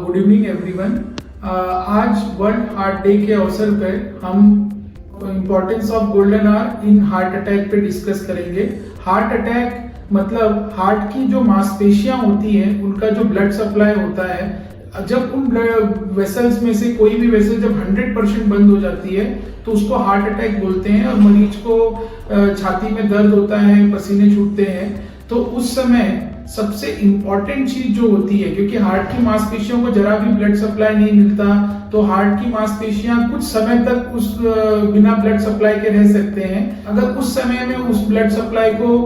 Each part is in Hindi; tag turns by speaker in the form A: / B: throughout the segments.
A: Good evening everyone. आज वर्ल्ड हार्ट डे के अवसर पर हम importance of golden hour in heart attack पे डिस्कस करेंगे। हार्ट अटैक मतलब हार्ट की जो मांसपेशियां होती हैं उनका जो ब्लड सप्लाई होता है, जब उन वेसल्स में से कोई भी वेसल जब 100% बंद हो जाती है तो उसको हार्ट अटैक बोलते हैं। और मरीज को छाती में दर्द होता है, पसीने छूटते हैं। तो उस समय सबसे इंपॉर्टेंट चीज जो होती है, क्योंकि हार्ट की मांसपेशियों को जरा भी ब्लड सप्लाई नहीं मिलता, तो हार्ट की मांसपेशियां कुछ समय तक उस बिना ब्लड सप्लाई के रह सकते हैं। अगर उस समय में उस ब्लड सप्लाई को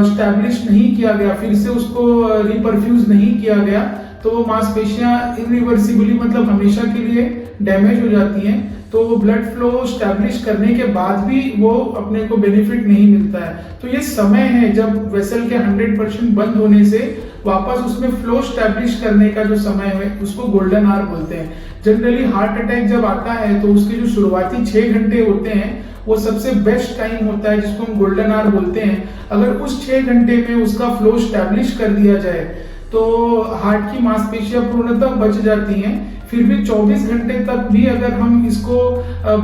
A: स्टैब्लिश नहीं किया गया, फिर से उसको रिपरफ्यूज नहीं किया गया, तो वो मांसपेशियां इरिवर्सिबली मतलब हमेशा के लिए डैमेज हो जाती हैं। तो वो ब्लड फ्लो स्टैब्लिश करने के बाद भी वो अपने को बेनिफिट नहीं मिलता है। तो ये समय है जब वेसल के 100% बंद होने से वापस उसमें फ्लो स्टैब्लिश करने का जो समय है उसको गोल्डन आवर बोलते हैं। जनरली हार्ट अटैक जब आता है तो उसके जो शुरुआती 6 घंटे होते हैं वो सबसे बेस्ट टाइम होता है, जिसको हम गोल्डन आवर बोलते हैं। अगर उस 6 घंटे में उसका फ्लो स्टैब्लिश कर दिया जाए तो हार्ट की मांसपेशियां पूर्णतः बच जाती हैं। फिर भी 24 घंटे तक भी अगर हम इसको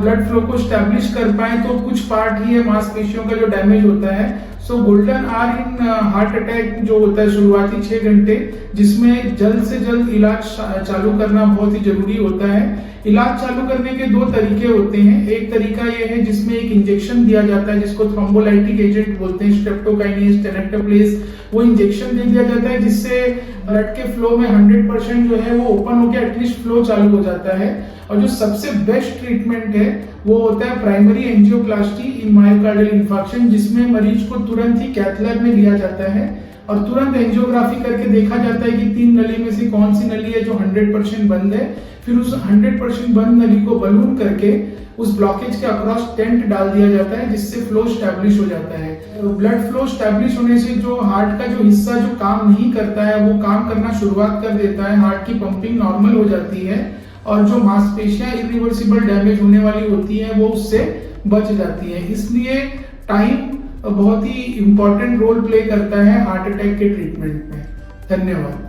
A: ब्लड फ्लो को स्टैब्लिश कर पाए तो कुछ पार्ट ही है मांसपेशियों का जो डैमेज होता है। सो golden hour in heart attack जो होता है शुरुआती 6 घंटे, जिसमें जल्द से जल्द इलाज चालू करना बहुत ही जरूरी होता है। इलाज चालू करने के 2 तरीके होते हैं। एक तरीका ये है जिसमें एक इंजेक्शन दिया जाता है जिसको थ्रोम्बोलाइटिक एजेंट बोलते हैं, स्ट्रेप्टोकाइनेज, टेनेक्टोप्लेस। वो इंजेक्शन दे दिया जाता है जिससे ब्लड के फ्लो में 100% जो है वो ओपन होकर एटलीस्ट फ्लो चालू हो जाता है। और जो सबसे बेस्ट ट्रीटमेंट है वो होता है प्राइमरी एंजियोप्लास्टी इन मायोकार्डियल इंफार्क्शन, जिसमें मरीज को तुरंत ही कैथ लैब में लिया जाता है और तुरंत एंजियोग्राफी करके देखा जाता है कि 3 नली में से कौन सी नली है जो 100% बंद है। फिर उस 100% बंद नली को बलून करके उस ब्लॉकेज के अक्रॉस टेंट डाल दिया जाता है, जिससे फ्लो स्टैब्लिश हो जाता है। ब्लड फ्लो स्टैब्लिश होने से जो हार्ट का जो हिस्सा जो काम नहीं करता है वो काम करना शुरुआत कर देता है, हार्ट की पंपिंग नॉर्मल हो जाती है और जो मांसपेशियां इरिवर्सिबल डैमेज होने वाली होती हैं वो उससे बच जाती हैं। इसलिए टाइम बहुत ही इंपॉर्टेंट रोल प्ले करता है हार्ट अटैक के ट्रीटमेंट में। धन्यवाद।